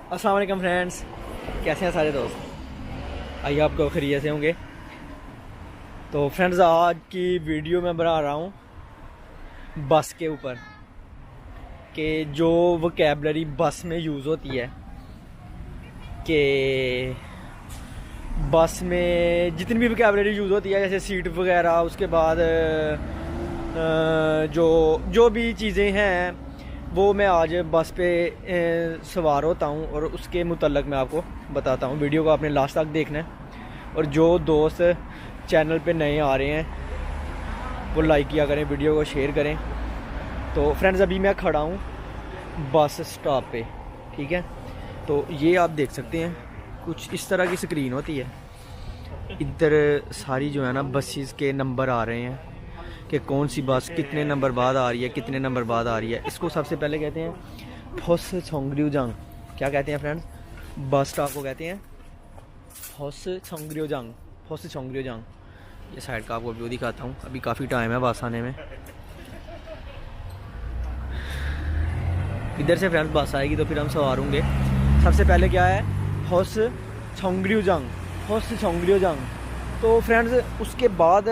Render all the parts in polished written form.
अस्सलाम वालेकुम फ्रेंड्स, कैसे हैं सारे दोस्त? आइए आपको खैरियत से होंगे। तो फ्रेंड्स, आज की वीडियो मैं बना रहा हूँ बस के ऊपर कि जो वोकैबलरी बस में यूज़ होती है कि बस में जितनी भी वोकैबलरी यूज़ होती है, जैसे सीट वगैरह, उसके बाद जो जो भी चीज़ें हैं वो मैं आज बस पे सवार होता हूँ और उसके मुतल्लक मैं आपको बताता हूँ। वीडियो को आपने लास्ट तक देखना है और जो दोस्त चैनल पे नए आ रहे हैं वो लाइक किया करें, वीडियो को शेयर करें। तो फ्रेंड्स, अभी मैं खड़ा हूँ बस स्टॉप पे, ठीक है। तो ये आप देख सकते हैं कुछ इस तरह की स्क्रीन होती है। इधर सारी जो है ना बसेस के नंबर आ रहे हैं कि कौन सी बस कितने नंबर बाद आ रही है, कितने नंबर बाद आ रही है। इसको सबसे पहले कहते हैं होस छोंगरियोजांग। क्या कहते हैं फ्रेंड्स? बस स्टॉप को कहते हैं होस छोंगरियोजांग, होस छोंगरियोजांग। ये साइड का आपको व्यू दिखाता हूँ। अभी काफ़ी टाइम है बस आने में। इधर से फ्रेंड्स बस आएगी तो फिर हम सवार होंगे। सबसे पहले क्या है? होस छोंगरियोजांग, होस छोंगरियोजांग। तो फ्रेंड्स उसके बाद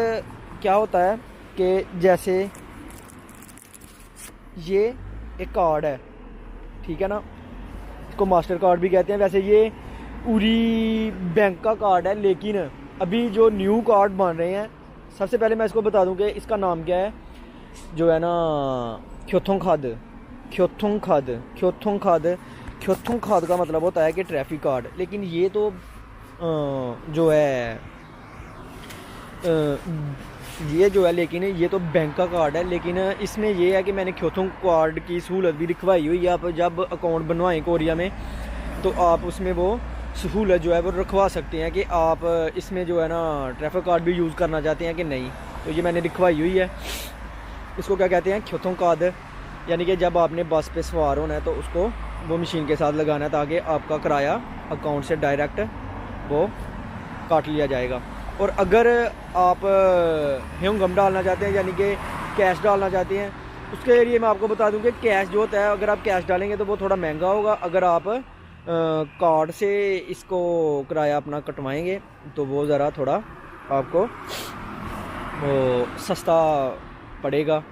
क्या होता है कि जैसे ये एक कार्ड है, ठीक है ना, इसको मास्टर कार्ड भी कहते हैं। वैसे ये उरी बैंक का कार्ड है, लेकिन अभी जो न्यू कार्ड बन रहे हैं, सबसे पहले मैं इसको बता दूं कि इसका नाम क्या है। जो है ना ख्योथोंग खाद, ख्योथोंग खाद, ख्योथोंग खाद। ख्योथोंग खाद का मतलब होता है कि ट्रैफिक कार्ड, लेकिन ये तो जो है ये जो है, लेकिन ये तो बैंक का कार्ड है। लेकिन इसमें ये है कि मैंने ख्योथोंग कार्ड की सहूलत भी लिखवाई हुई है। आप जब अकाउंट बनवाएं कोरिया में तो आप उसमें वो सहूलत जो है वो रखवा सकते हैं कि आप इसमें जो है ना ट्रैफिक कार्ड भी यूज़ करना चाहते हैं कि नहीं। तो ये मैंने लिखवाई हुई है। इसको क्या कहते हैं? ख्योथोंग कार्ड। यानी कि जब आपने बस पे सवार होना है तो उसको वो मशीन के साथ लगाना है ताकि आपका किराया अकाउंट से डायरेक्ट वो काट लिया जाएगा। और अगर आप ह्योंगम डालना चाहते हैं, यानी कि कैश डालना चाहते हैं, उसके लिए मैं आपको बता दूं कि कैश जो होता है, अगर आप कैश डालेंगे तो वो थोड़ा महंगा होगा। अगर आप कार्ड से इसको किराया अपना कटवाएंगे तो वो ज़रा थोड़ा आपको वो सस्ता पड़ेगा।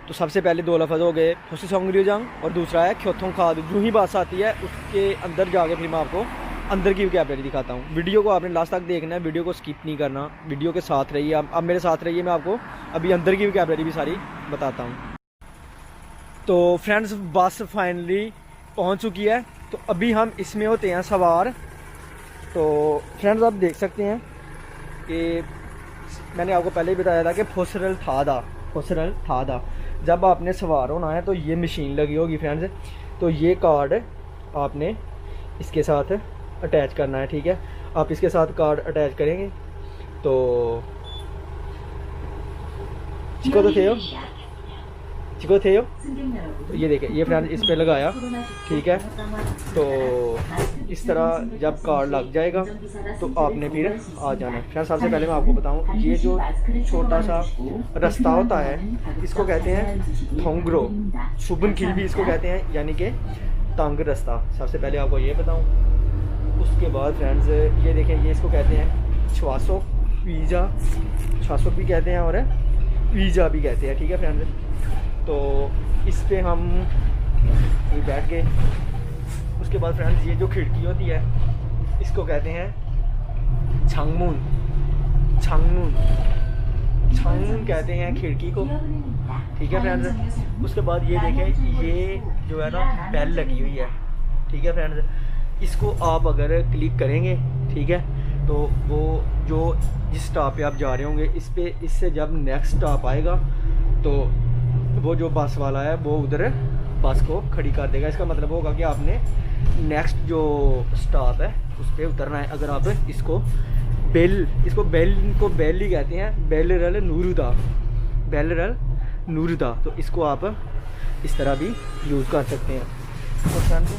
तो सबसे पहले दो लफ्ज़ हो गए होसी छोंगरियोजांग और दूसरा है ख्योथोंग खाद। जो ही बस आती है उसके अंदर जाके फिर मैं आपको अंदर की वोकैबलरी दिखाता हूँ। वीडियो को आपने लास्ट तक देखना है, वीडियो को स्किप नहीं करना, वीडियो के साथ रहिए। आप मेरे साथ रहिए, मैं आपको अभी अंदर की वोकैबलरी भी सारी बताता हूँ। तो फ्रेंड्स, बस फाइनली पहुँच चुकी है। तो अभी हम इसमें होते हैं सवार। तो फ्रेंड्स, आप देख सकते हैं कि मैंने आपको पहले ही बताया था कि फोसरल थादा, फोसरल थादा। जब आपने सवार होना है तो ये मशीन लगी होगी फ्रेंड्स। तो ये कार्ड आपने इसके साथ अटैच करना है, ठीक है। आप इसके साथ कार्ड अटैच करेंगे तो चिको तो थे हो, चिको थे हो। तो ये देखें, ये फ्रेंड इस पे लगाया, ठीक है। तो इस तरह जब कार्ड लग जाएगा तो आपने फिर आ जाना है। फ्रेंड, सबसे पहले मैं आपको बताऊं, ये जो छोटा सा रास्ता होता है इसको कहते हैं थोंगरो, शुभन खिल भी इसको कहते हैं, यानी कि तंग रास्ता। सबसे पहले आपको ये बताऊं। उसके बाद फ्रेंड्स ये देखें, ये इसको कहते हैं छवासो वीज़ा, छवासो भी कहते हैं और वीज़ा भी कहते हैं, ठीक है फ्रेंड्स। तो इस पे हम ये बैठ गए। उसके बाद फ्रेंड्स ये जो खिड़की होती है इसको कहते हैं छांगमून, छांगमून, छांगमून कहते हैं खिड़की को, ठीक है फ्रेंड्स। उसके बाद ये देखें, ये जो है ना बेल लगी हुई है, ठीक है फ्रेंड्स। इसको आप अगर क्लिक करेंगे, ठीक है, तो वो जो जिस स्टॉप पे आप जा रहे होंगे इस पे, इससे जब नेक्स्ट स्टॉप आएगा तो वो जो बस वाला है वो उधर बस को खड़ी कर देगा। इसका मतलब होगा कि आपने नेक्स्ट जो स्टॉप है उस पर उतरना है। अगर आप इसको बेल, इसको बेल को बेल ही कहते हैं, बेलरल नूरुदा, बेलरल नूरुदा। तो इसको आप इस तरह भी यूज़ कर सकते हैं। तो फ्रेंड्स,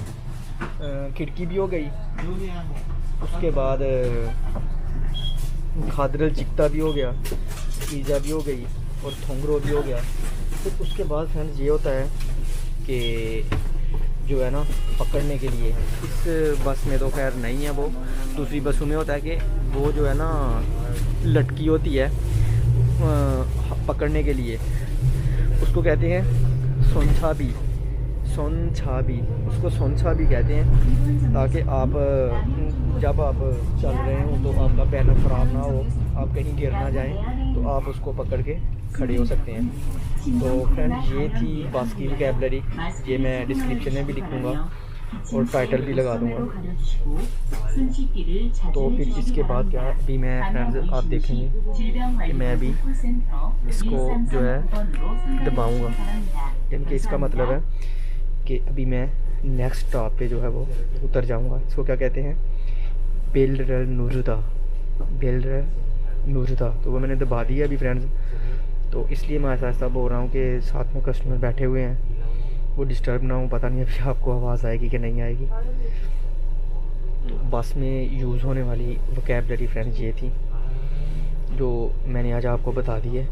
खिड़की भी हो गई, उसके बाद खादरल चिकता भी हो गया, पिज़्ज़ा भी हो गई और थोंगरो भी हो गया। तो उसके बाद फ्रेंड्स ये होता है कि जो है ना पकड़ने के लिए। इस बस में तो खैर नहीं है वो, दूसरी बसों में होता है कि वो जो है ना लटकी होती है पकड़ने के लिए, उसको कहते हैं सोनछाबी, सोनछाबी, उसको सोनछाबी कहते हैं, ताकि आप जब आप चल रहे हो तो आपका बैनर ख़राब ना हो, आप कहीं गिर ना जाएं, तो आप उसको पकड़ के खड़े हो सकते हैं। तो फ्रेंड ये थी बस की वोकैबुलरी, ये मैं डिस्क्रिप्शन में भी लिखूँगा और टाइटल भी लगा दूँगा। तो फिर इसके बाद क्या है, अभी मैं फ्रेंड्स आप देखेंगे कि मैं अभी इसको जो है दबाऊँगा, यानी कि इसका मतलब है कि अभी मैं नेक्स्ट स्टॉप पे जो है वो उतर जाऊँगा। इसको क्या कहते हैं, बेलर नूरुदा, बेलर नूरुदा। तो वो मैंने दबा दिया अभी फ्रेंड्स, तो इसलिए मैं ऐसा ऐसा बोल रहा हूँ कि साथ में कस्टमर बैठे हुए हैं, वो डिस्टर्ब ना हो। पता नहीं अभी आपको आवाज़ आएगी कि नहीं आएगी। तो बस में यूज़ होने वाली वोकैबुलरी फ्रेंड्स ये थी जो मैंने आज आपको बता दी है।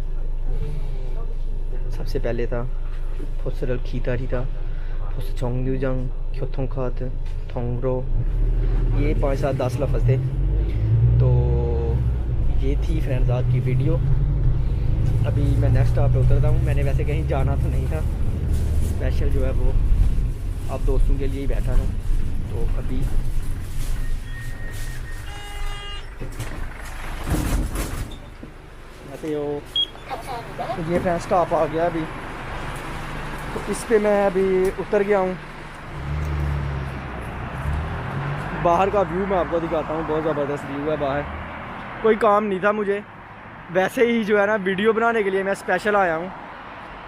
सबसे पहले था फुसरल खीतारी था, फुसचोंगजंग, ख्योथोंखात, थोंगरो, ये 5 7 10 लफ्ज़ थे। तो ये थी फ्रेंड्स आज की वीडियो। अभी मैं नेक्स्ट स्टॉप पे उतरता हूँ। मैंने वैसे कहीं जाना तो नहीं था, स्पेशल जो है वो आप दोस्तों के लिए ही बैठा था। तो अभी ऐसे हो तो ये फ्रेंड स्टॉप आ गया अभी, तो इस पे मैं अभी उतर गया हूँ। बाहर का व्यू मैं आपको दिखाता हूँ, बहुत ज़बरदस्त व्यू है बाहर। कोई काम नहीं था मुझे, वैसे ही जो है ना वीडियो बनाने के लिए मैं स्पेशल आया हूँ।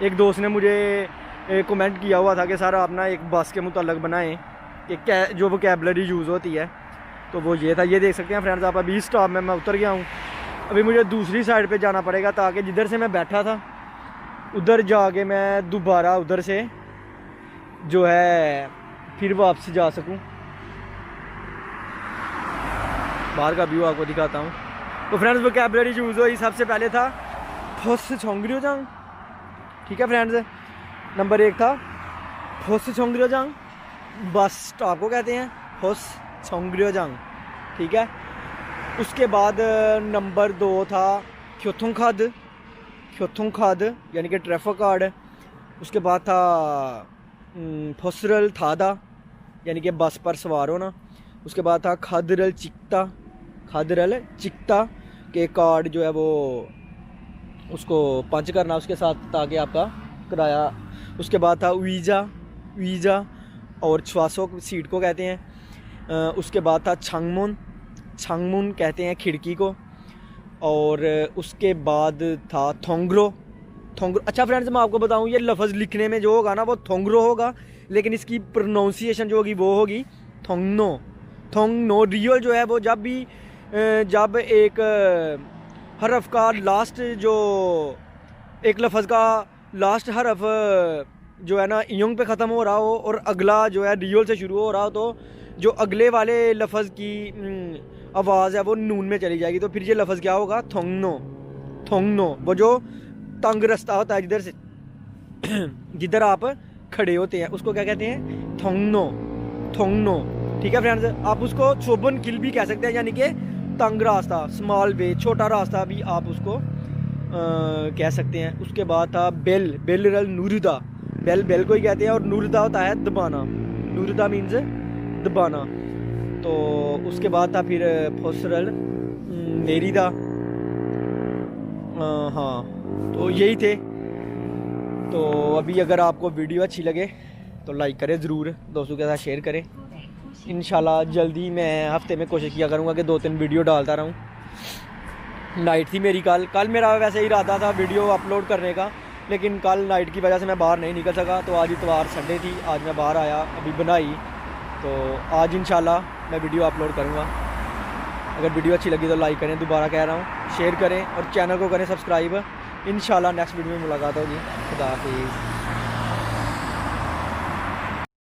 एक दोस्त ने मुझे कमेंट किया हुआ था कि सर आप ना एक बस के मुताल्लिक़ बनाएं कि जो वोकैबुलरी यूज़ होती है, तो वो ये था। ये देख सकते हैं फ्रेंड्स आप, अभी स्टॉप में मैं उतर गया हूँ। अभी मुझे दूसरी साइड पे जाना पड़ेगा ताकि जिधर से मैं बैठा था उधर जाके मैं दोबारा उधर से जो है फिर वापस जा सकूँ। बाहर का व्यू आपको दिखाता हूँ। तो फ्रेंड्स वोकैबुलरी यूज़ हुई, सबसे पहले था फुस छोंगरियो जांग, ठीक है फ्रेंड्स। नंबर 1 था फुस छोंगरियो जांग, बस स्टॉप को कहते हैं फुस छोंगरियो जांग, ठीक है। उसके बाद नंबर 2 था ख्योथोंखाद, ख्योथोंखाद यानी कि ट्रैफिक कार्ड। उसके बाद था फुसरल थादा यानी कि बस पर सवार होना। उसके बाद था खादरल चिक्ता, खादरल चिक्ता के कार्ड जो है वो उसको पंच करना उसके साथ ताकि आपका किराया। उसके बाद था वीज़ा, वीज़ा और छवासो सीट को कहते हैं। उसके बाद था छांगमुन, छांगमुन कहते हैं खिड़की को। और उसके बाद था थोंगरो, थोंगरो। अच्छा फ्रेंड्स मैं आपको बताऊं, ये लफ्ज़ लिखने में जो होगा ना वो थोंगरो होगा, लेकिन इसकी प्रोनाउंसिएशन जो होगी वो होगी थोंगनो, थोंगनो। रियल जो है वो जब एक हरफ का लास्ट, जो एक लफ्ज़ का लास्ट हरफ जो है ना यंग पे ख़त्म हो रहा हो और अगला जो है रियल से शुरू हो रहा हो, तो जो अगले वाले लफ्ज़ की आवाज़ है वो नून में चली जाएगी। तो फिर ये लफ्ज़ क्या होगा, थोंगनो, थोंगनो। वो जो तंग रास्ता होता है जिधर से जिधर आप खड़े होते हैं उसको क्या कहते हैं, थोंगनो, थोंगनो, ठीक है फ्रेंड्स। आप उसको चोबन किल भी कह सकते हैं, यानी कि तंग रास्ता, स्मॉल वे, छोटा रास्ता भी आप उसको कह सकते हैं। उसके बाद था बेल, बेलरल नूरुदा, बेल बेल को ही कहते हैं और नूरुदा होता है दबाना, नूरुदा मीन्स दबाना। तो उसके बाद था फिर फुसरल नेरीदा। हाँ तो यही थे। तो अभी अगर आपको वीडियो अच्छी लगे तो लाइक करें ज़रूर, दोस्तों के साथ शेयर करें। इंशाल्लाह जल्दी मैं हफ्ते में कोशिश किया करूँगा कि 2-3 वीडियो डालता रहूँ। नाइट थी मेरी कल मेरा वैसे ही इरादा था वीडियो अपलोड करने का, लेकिन कल नाइट की वजह से मैं बाहर नहीं निकल सका। तो आज इतवार संडे थी, आज मैं बाहर आया अभी बनाई, तो आज इंशाल्लाह मैं वीडियो अपलोड करूँगा। अगर वीडियो अच्छी लगी तो लाइक करें, दोबारा कह रहा हूँ, शेयर करें और चैनल को करें सब्सक्राइब। इंशाल्लाह नेक्स्ट वीडियो में मुलाकात होगी। खुदा हाफिज़।